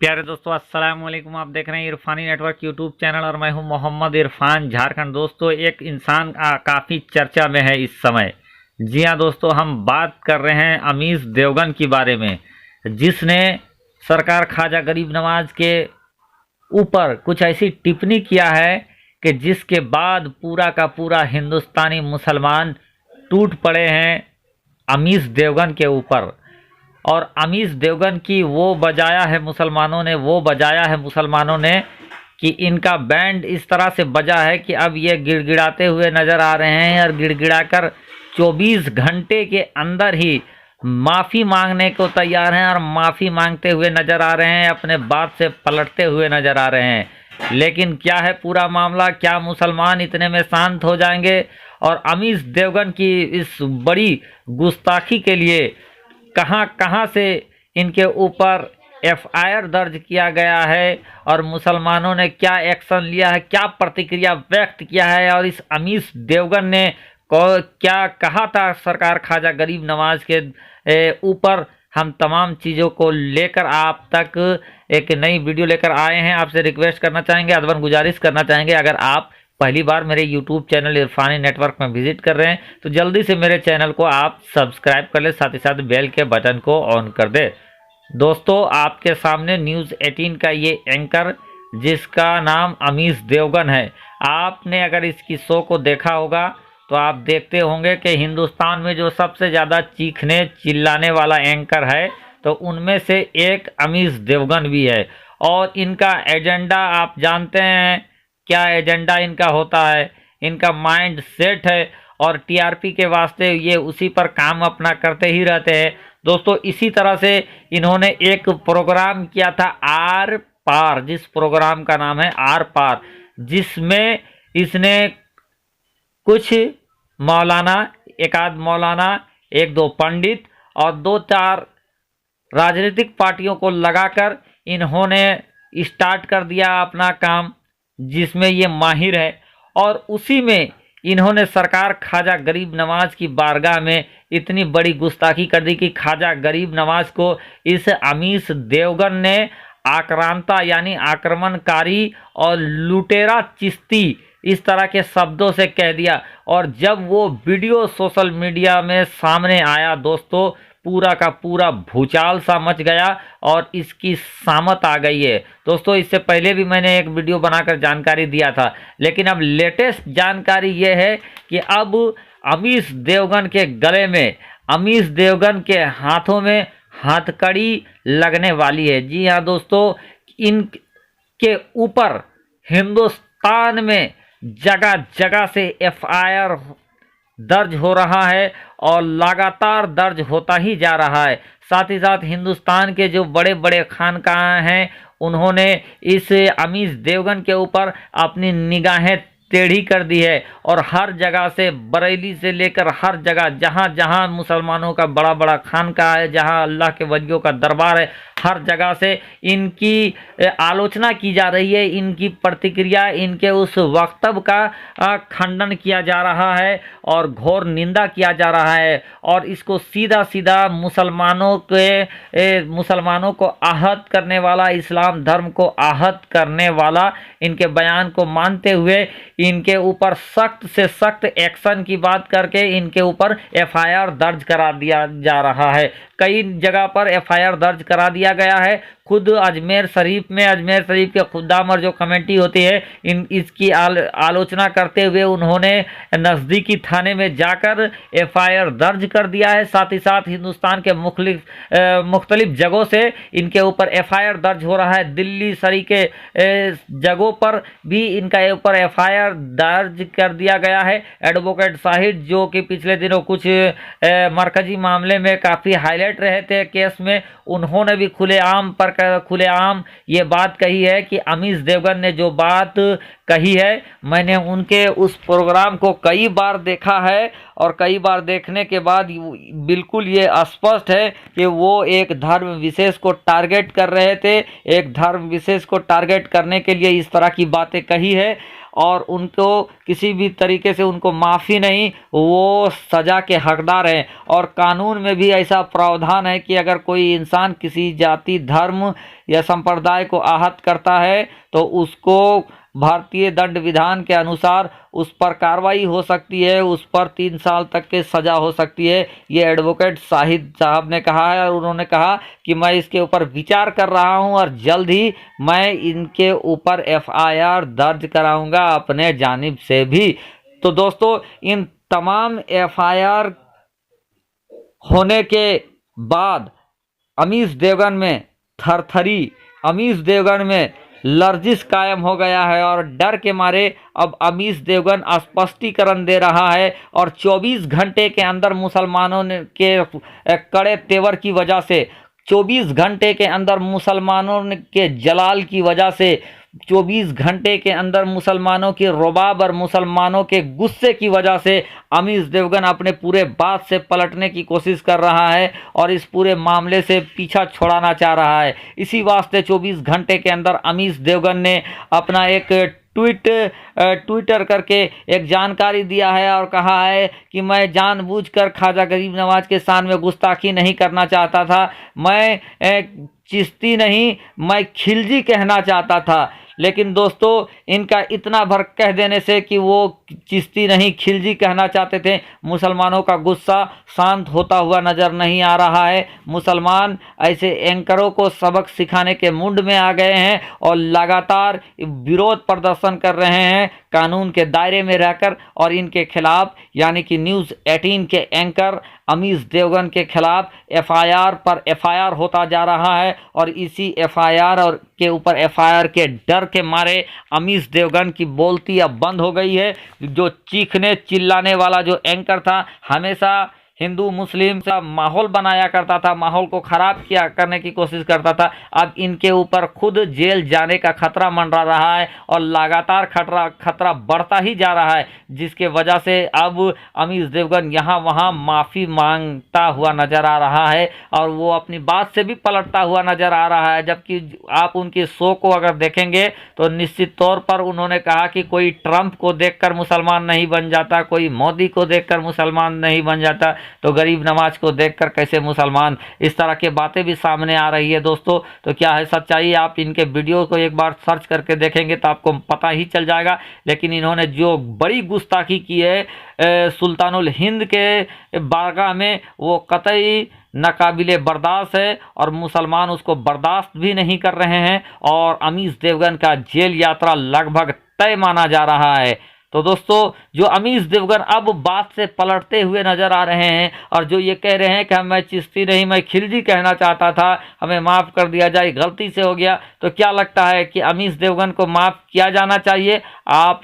प्यारे दोस्तों, अस्सलाम वालेकुम। आप देख रहे हैं इरफानी नेटवर्क यूट्यूब चैनल और मैं हूं मोहम्मद इरफान, झारखंड। दोस्तों, एक इंसान काफ़ी चर्चा में है इस समय। जी हां दोस्तों, हम बात कर रहे हैं अमीश देवगन के बारे में, जिसने सरकार ख्वाजा गरीब नवाज के ऊपर कुछ ऐसी टिप्पणी किया है कि जिसके बाद पूरा का पूरा हिंदुस्तानी मुसलमान टूट पड़े हैं अमीश देवगन के ऊपर। और अमीश देवगन की वो बजाया है मुसलमानों ने कि इनका बैंड इस तरह से बजा है कि अब ये गिड़गिड़ाते हुए नज़र आ रहे हैं और गिड़गिड़ाकर 24 घंटे के अंदर ही माफ़ी मांगने को तैयार हैं और माफ़ी मांगते हुए नज़र आ रहे हैं, अपने बात से पलटते हुए नज़र आ रहे हैं। लेकिन क्या है पूरा मामला? क्या मुसलमान इतने में शांत हो जाएंगे? और अमीश देवगन की इस बड़ी गुस्ताखी के लिए कहां कहां से इनके ऊपर एफआईआर दर्ज किया गया है और मुसलमानों ने क्या एक्शन लिया है, क्या प्रतिक्रिया व्यक्त किया है, और इस अमीश देवगन ने क्या कहा था सरकार ख्वाजा गरीब नवाज के ऊपर, हम तमाम चीज़ों को लेकर आप तक एक नई वीडियो लेकर आए हैं। आपसे रिक्वेस्ट करना चाहेंगे, अदबन गुजारिश करना चाहेंगे, अगर आप पहली बार मेरे YouTube चैनल इरफानी नेटवर्क में विजिट कर रहे हैं तो जल्दी से मेरे चैनल को आप सब्सक्राइब कर ले, साथ ही साथ बेल के बटन को ऑन कर दे। दोस्तों, आपके सामने न्यूज़ 18 का ये एंकर जिसका नाम अमीश देवगन है, आपने अगर इसकी शो को देखा होगा तो आप देखते होंगे कि हिंदुस्तान में जो सबसे ज़्यादा चीखने चिल्लाने वाला एंकर है तो उनमें से एक अमीश देवगन भी है। और इनका एजेंडा आप जानते हैं, क्या एजेंडा इनका होता है? इनका माइंड सेट है और टीआरपी के वास्ते ये उसी पर काम अपना करते ही रहते हैं। दोस्तों, इसी तरह से इन्होंने एक प्रोग्राम किया था आर पार, जिस प्रोग्राम का नाम है आर पार, जिसमें इसने कुछ मौलाना, एक आध मौलाना, एक दो पंडित और दो चार राजनीतिक पार्टियों को लगाकर इन्होंने स्टार्ट कर दिया अपना काम, जिसमें ये माहिर है। और उसी में इन्होंने सरकार ख्वाजा गरीब नवाज की बारगाह में इतनी बड़ी गुस्ताखी कर दी कि ख्वाजा गरीब नवाज को इस अमीश देवगन ने आक्रांता यानी आक्रमणकारी और लुटेरा चिश्ती इस तरह के शब्दों से कह दिया। और जब वो वीडियो सोशल मीडिया में सामने आया दोस्तों, पूरा का पूरा भूचाल सा मच गया और इसकी सामत आ गई है। दोस्तों, इससे पहले भी मैंने एक वीडियो बनाकर जानकारी दिया था, लेकिन अब लेटेस्ट जानकारी ये है कि अब अमीश देवगन के गले में, अमीश देवगन के हाथों में हथकड़ी लगने वाली है। जी हाँ दोस्तों, इनके ऊपर हिंदुस्तान में जगह जगह से एफआईआर दर्ज हो रहा है और लगातार दर्ज होता ही जा रहा है। साथ ही साथ हिंदुस्तान के जो बड़े बड़े खानकाह हैं उन्होंने इस अमीश देवगन के ऊपर अपनी निगाहें टेढ़ी कर दी है और हर जगह से, बरेली से लेकर हर जगह, जहाँ जहाँ मुसलमानों का बड़ा बड़ा खानकाह है, जहाँ अल्लाह के वलियों का दरबार है, हर जगह से इनकी आलोचना की जा रही है, इनकी प्रतिक्रिया, इनके उस वक्तव्य का खंडन किया जा रहा है और घोर निंदा किया जा रहा है। और इसको सीधा सीधा मुसलमानों को आहत करने वाला, इस्लाम धर्म को आहत करने वाला इनके बयान को मानते हुए इनके ऊपर सख्त से सख्त एक्शन की बात करके इनके ऊपर एफआईआर दर्ज करा दिया जा रहा है। कई जगह पर एफआईआर दर्ज करा दिया गया है। खुद अजमेर शरीफ में, अजमेर शरीफ के खुदामर जो कमेटी होती है, इसकी आलोचना करते हुए उन्होंने नज़दीकी थाने में जाकर एफआईआर दर्ज कर दिया है। साथ ही साथ हिंदुस्तान के मुख्तलिफ जगहों से इनके ऊपर एफआईआर दर्ज हो रहा है। दिल्ली सरी के जगहों पर भी इनका ऊपर एफआईआर दर्ज कर दिया गया है। एडवोकेट साहिद, जो कि पिछले दिनों कुछ मरकजी मामले में काफ़ी हाईलाइट रहे थे केस में, उन्होंने भी खुलेआम ये बात कही है कि अमीश देवगन ने जो बात कही है, मैंने उनके उस प्रोग्राम को कई बार देखा है और कई बार देखने के बाद बिल्कुल ये स्पष्ट है कि वो एक धर्म विशेष को टारगेट कर रहे थे, एक धर्म विशेष को टारगेट करने के लिए इस तरह की बातें कही है। और उनको किसी भी तरीके से उनको माफ़ी नहीं, वो सज़ा के हकदार हैं। और कानून में भी ऐसा प्रावधान है कि अगर कोई इंसान किसी जाति, धर्म या संप्रदाय को आहत करता है तो उसको भारतीय दंड विधान के अनुसार उस पर कार्रवाई हो सकती है, उस पर 3 साल तक के सज़ा हो सकती है। ये एडवोकेट शाहिद साहब ने कहा है और उन्होंने कहा कि मैं इसके ऊपर विचार कर रहा हूं और जल्द ही मैं इनके ऊपर एफआईआर दर्ज कराऊंगा अपने जानिब से भी। तो दोस्तों, इन तमाम एफआईआर होने के बाद अमीश देवगन में थरथरी, अमीश देवगन में लर्जिश कायम हो गया है और डर के मारे अब अमीश देवगन स्पष्टीकरण दे रहा है और 24 घंटे के अंदर मुसलमानों ने के कड़े तेवर की वजह से, 24 घंटे के अंदर मुसलमानों के जलाल की वजह से, 24 घंटे के अंदर मुसलमानों की रुबाब और मुसलमानों के गुस्से की वजह से अमीश देवगन अपने पूरे बात से पलटने की कोशिश कर रहा है और इस पूरे मामले से पीछा छुड़ाना चाह रहा है। इसी वास्ते 24 घंटे के अंदर अमीश देवगन ने अपना एक ट्विटर करके एक जानकारी दिया है और कहा है कि मैं जानबूझकर ख्वाजा गरीब नवाज के शान में गुस्ताखी नहीं करना चाहता था, मैं चिश्ती नहीं, मैं खिलजी कहना चाहता था। लेकिन दोस्तों, इनका इतना भर कह देने से कि वो चिश्ती नहीं खिलजी कहना चाहते थे, मुसलमानों का गुस्सा शांत होता हुआ नज़र नहीं आ रहा है। मुसलमान ऐसे एंकरों को सबक सिखाने के मूड में आ गए हैं और लगातार विरोध प्रदर्शन कर रहे हैं कानून के दायरे में रहकर और इनके खिलाफ, यानी कि न्यूज़ 18 के एंकर अमीश देवगन के खिलाफ एफआईआर पर एफआईआर होता जा रहा है। और इसी एफआईआर और के ऊपर एफआईआर के डर के मारे अमीश देवगन की बोलती अब बंद हो गई है। जो चीखने चिल्लाने वाला जो एंकर था, हमेशा हिंदू मुस्लिम का माहौल बनाया करता था, माहौल को खराब किया करने की कोशिश करता था, अब इनके ऊपर खुद जेल जाने का खतरा मंडरा रहा है और लगातार खतरा बढ़ता ही जा रहा है, जिसके वजह से अब अमीश देवगन यहाँ वहाँ माफ़ी मांगता हुआ नजर आ रहा है और वो अपनी बात से भी पलटता हुआ नजर आ रहा है। जबकि आप उनके शो को अगर देखेंगे तो निश्चित तौर पर उन्होंने कहा कि कोई ट्रंप को देखकर मुसलमान नहीं बन जाता, कोई मोदी को देखकर मुसलमान नहीं बन जाता, तो गरीब नवाज को देखकर कैसे मुसलमान, इस तरह की बातें भी सामने आ रही है दोस्तों। तो क्या है सच्चाई, आप इनके वीडियो को एक बार सर्च करके देखेंगे तो आपको पता ही चल जाएगा। लेकिन इन्होंने जो बड़ी गुस्ताखी की है सुल्तानुल हिंद के बारगाह में, वो कतई नाकाबिले बर्दाश्त है और मुसलमान उसको बर्दाश्त भी नहीं कर रहे हैं और अमीश देवगन का जेल यात्रा लगभग तय माना जा रहा है। तो दोस्तों, जो अमीश देवगन अब बात से पलटते हुए नजर आ रहे हैं और जो ये कह रहे हैं कि मैं चिश्ती नहीं मैं खिलजी कहना चाहता था, हमें माफ़ कर दिया जाए, गलती से हो गया, तो क्या लगता है कि अमीश देवगन को माफ़ किया जाना चाहिए? आप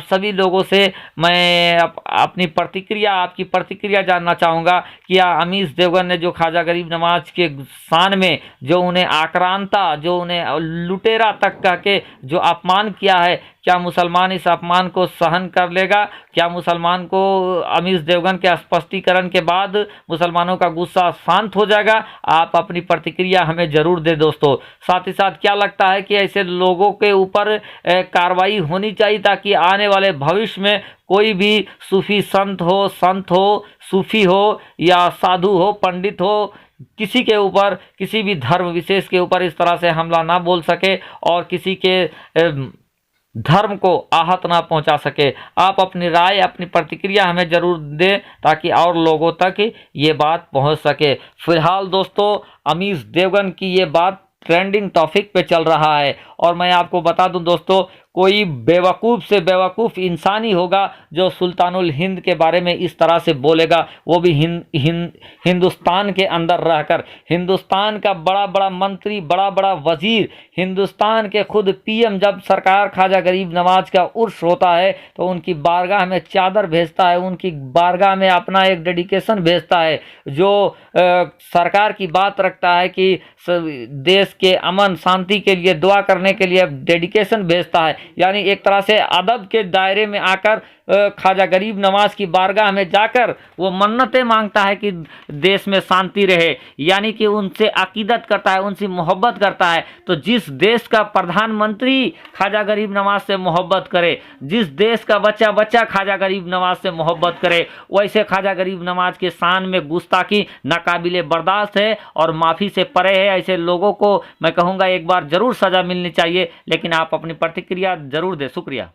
सभी लोगों से मैं आपकी प्रतिक्रिया जानना चाहूँगा कि अमीश देवगन ने जो ख्वाजा गरीब नवाज के शान में जो उन्हें आक्रांता, जो उन्हें लुटेरा तक कह के जो अपमान किया है, क्या मुसलमान इस अपमान को सहन कर लेगा? क्या मुसलमान को अमीश देवगन के स्पष्टीकरण के बाद मुसलमानों का गुस्सा शांत हो जाएगा? आप अपनी प्रतिक्रिया हमें जरूर दें दोस्तों। साथ ही साथ क्या लगता है कि ऐसे लोगों के ऊपर कार्रवाई होनी चाहिए ताकि आने वाले भविष्य में कोई भी सूफी संत हो, सूफी हो या साधु हो, पंडित हो, किसी के ऊपर, किसी भी धर्म विशेष के ऊपर इस तरह से हमला ना बोल सके और किसी के धर्म को आहत ना पहुंचा सके। आप अपनी राय, अपनी प्रतिक्रिया हमें जरूर दें ताकि और लोगों तक ये बात पहुंच सके। फिलहाल दोस्तों, अमीश देवगन की ये बात ट्रेंडिंग टॉपिक पे चल रहा है और मैं आपको बता दूं दोस्तों, कोई बेवकूफ़ से बेवकूफ़ इंसान ही होगा जो सुल्तानुल हिंद के बारे में इस तरह से बोलेगा, वो भी हिंदुस्तान के अंदर रहकर। हिंदुस्तान का बड़ा बड़ा मंत्री, बड़ा बड़ा वजीर, हिंदुस्तान के खुद पीएम जब सरकार ख्वाजा गरीब नवाज का उर्स होता है तो उनकी बारगाह में चादर भेजता है, उनकी बारगाह में अपना एक डेडिकेशन भेजता है, जो सरकार की बात रखता है कि देश के अमन शांति के लिए दुआ करने के लिए डेडिकेशन भेजता है। यानी एक तरह से अदब के दायरे में आकर ख्वाजा गरीब नवाज की बारगाह में जाकर वो मन्नतें मांगता है कि देश में शांति रहे, यानी कि उनसे अकीदत करता है, उनसे मोहब्बत करता है। तो जिस देश का प्रधानमंत्री ख्वाजा गरीब नवाज से मोहब्बत करे, जिस देश का बच्चा बच्चा ख्वाजा गरीब नवाज से मोहब्बत करे, वैसे ख्वाजा गरीब नवाज के शान में गुस्ताखी नाकाबिले बर्दाश्त है और माफ़ी से परे है। ऐसे लोगों को मैं कहूँगा एक बार ज़रूर सज़ा मिलनी चाहिए। लेकिन आप अपनी प्रतिक्रिया ज़रूर दें। शुक्रिया।